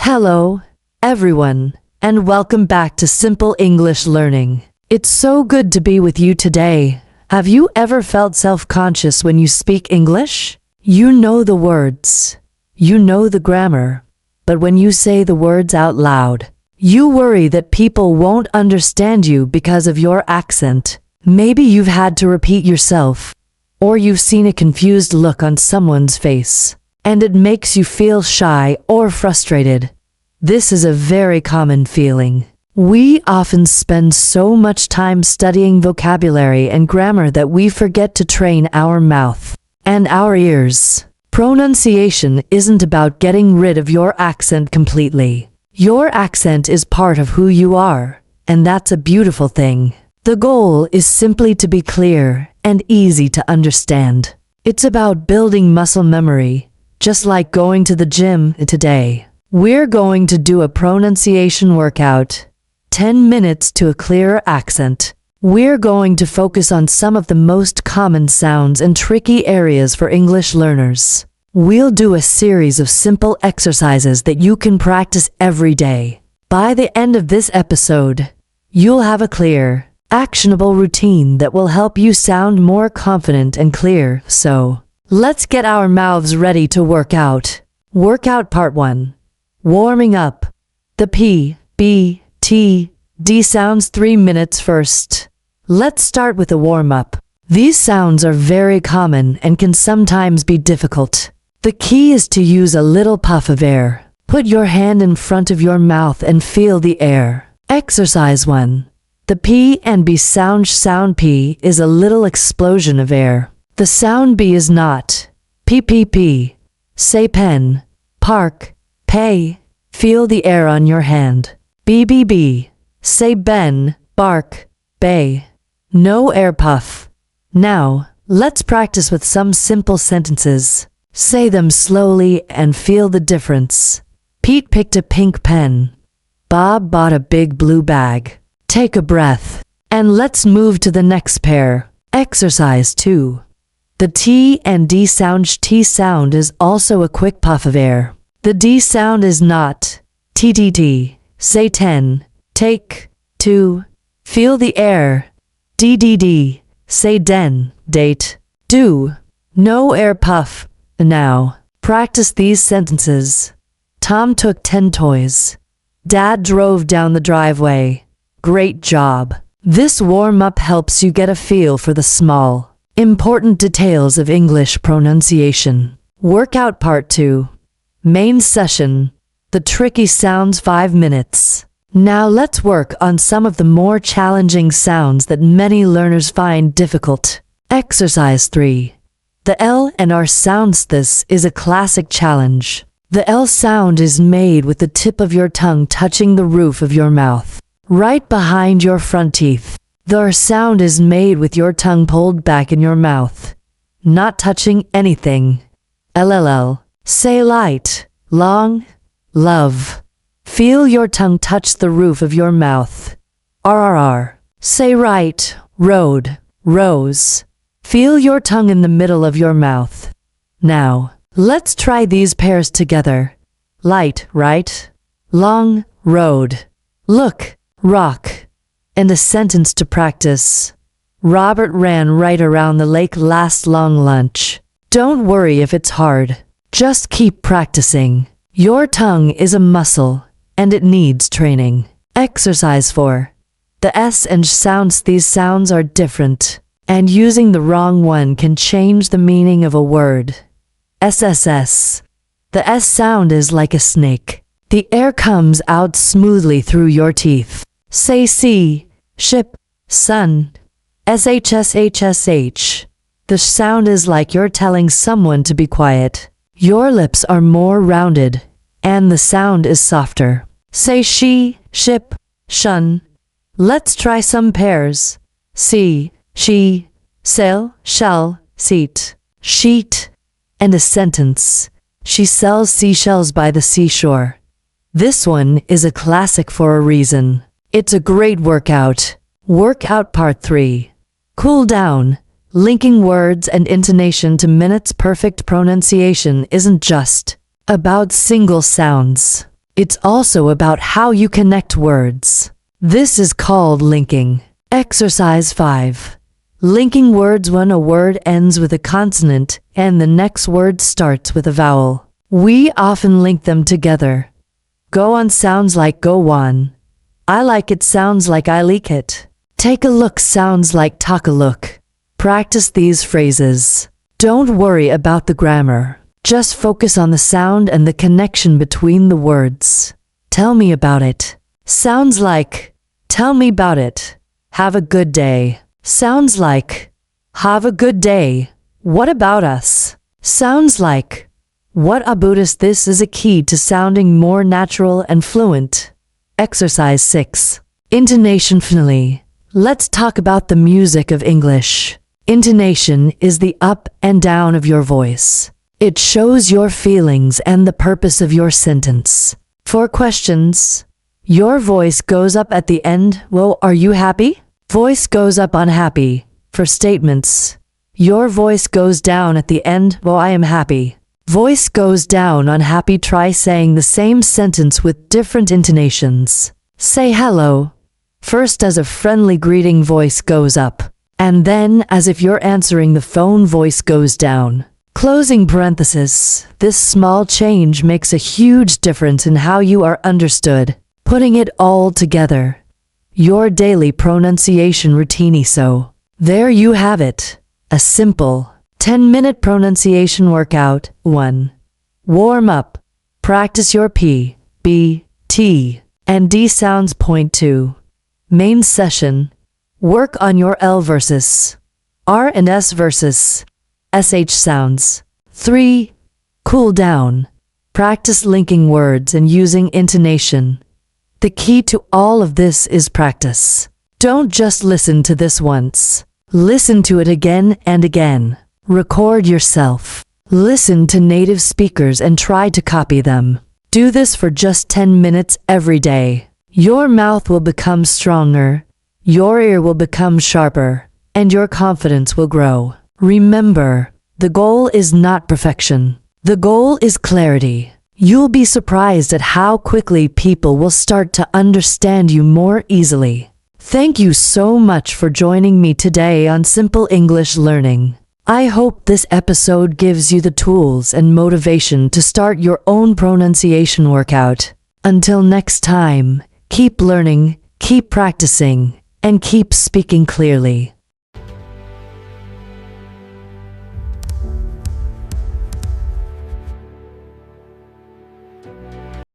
Hello, everyone, and welcome back to Simple English Learning. It's so good to be with you today. Have you ever felt self-conscious when you speak English? You know the words, you know the grammar, but when you say the words out loud, you worry that people won't understand you because of your accent. Maybe you've had to repeat yourself, or you've seen a confused look on someone's face, and it makes you feel shy or frustrated. This is a very common feeling. We often spend so much time studying vocabulary and grammar that we forget to train our mouth and our ears. Pronunciation isn't about getting rid of your accent completely. Your accent is part of who you are, and that's a beautiful thing. The goal is simply to be clear and easy to understand. It's about building muscle memory, just like going to the gym today. We're going to do a pronunciation workout. 10 minutes to a clearer accent. We're going to focus on some of the most common sounds and tricky areas for English learners. We'll do a series of simple exercises that you can practice every day. By the end of this episode, you'll have a clear, actionable routine that will help you sound more confident and clear. So, let's get our mouths ready to work out. Workout Part 1. Warming up. The P, B, T, D sounds 3 minutes first. Let's start with a warm-up. These sounds are very common and can sometimes be difficult. The key is to use a little puff of air. Put your hand in front of your mouth and feel the air. Exercise 1. The P and B sound. Sound P is a little explosion of air. The sound B is not. P. Say pen, park, pay. Feel the air on your hand. B. Say ben, bark, bay. No air puff. Now, let's practice with some simple sentences. Say them slowly and feel the difference. Pete picked a pink pen. Bob bought a big blue bag. Take a breath. And let's move to the next pair. Exercise 2. The T and D sound. T sound is also a quick puff of air. The D sound is not. T. Say 10. Take. 2. Feel the air. D. Say den. Date. Do. No air puff. Now, practice these sentences. Tom took 10 toys. Dad drove down the driveway. Great job. This warm-up helps you get a feel for the small, important details of English pronunciation. Workout Part 2. Main session. The tricky sounds. 5 minutes. Now let's work on some of the more challenging sounds that many learners find difficult. Exercise 3. The L and R sounds. This is a classic challenge. The L sound is made with the tip of your tongue touching the roof of your mouth, right behind your front teeth. The R sound is made with your tongue pulled back in your mouth, not touching anything. LLL. Say light, long, love. Feel your tongue touch the roof of your mouth. RRR. Say right, road, rose. Feel your tongue in the middle of your mouth. Now, let's try these pairs together. Light, right. Long, road. Look, rock. And a sentence to practice. Robert ran right around the lake last long lunch. Don't worry if it's hard. Just keep practicing. Your tongue is a muscle, and it needs training. Exercise 4. The S and Sh sounds. These sounds are different, and using the wrong one can change the meaning of a word. SSS. The S sound is like a snake. The air comes out smoothly through your teeth. Say sea, ship, sun. SHSHSH. The sound is like you're telling someone to be quiet. Your lips are more rounded, and the sound is softer. Say she, ship, shun. Let's try some pairs. See, she, sail, shell, seat, sheet. And a sentence. She sells seashells by the seashore. This one is a classic for a reason. It's a great workout. Workout Part 3. Cool down. Linking words and intonation to minutes. Perfect pronunciation isn't just about single sounds. It's also about how you connect words. This is called linking. Exercise 5. Linking words when a word ends with a consonant and the next word starts with a vowel. We often link them together. Go on sounds like go on. I like it sounds like I like it. Take a look sounds like talk a look. Practice these phrases. Don't worry about the grammar. Just focus on the sound and the connection between the words. Tell me about it. Sounds like, tell me about it. Have a good day. Sounds like, have a good day. What about us? Sounds like, what about us? This is a key to sounding more natural and fluent. Exercise 6. Intonation. Finally, let's talk about the music of English. Intonation is the up and down of your voice. It shows your feelings and the purpose of your sentence. For questions, your voice goes up at the end. Well, are you happy? Voice goes up on happy. For statements, your voice goes down at the end. Well, I am happy. Voice goes down on happy. Try saying the same sentence with different intonations. Say hello. First as a friendly greeting, voice goes up. And then as if you're answering the phone, voice goes down. Closing parenthesis. This small change makes a huge difference in how you are understood. Putting it all together. Your daily pronunciation routine. So, there you have it. A simple 10-minute pronunciation workout. 1. Warm up. Practice your P, B, T, and D sounds. Point 2. Main session. Work on your L versus R and S versus SH sounds. 3. Cool down. Practice linking words and using intonation. The key to all of this is practice. Don't just listen to this once. Listen to it again and again. Record yourself. Listen to native speakers and try to copy them. Do this for just 10 minutes every day. Your mouth will become stronger, your ear will become sharper, and your confidence will grow. Remember, the goal is not perfection. The goal is clarity. You'll be surprised at how quickly people will start to understand you more easily. Thank you so much for joining me today on Simple English Learning. I hope this episode gives you the tools and motivation to start your own pronunciation workout. Until next time, keep learning, keep practicing, and keep speaking clearly.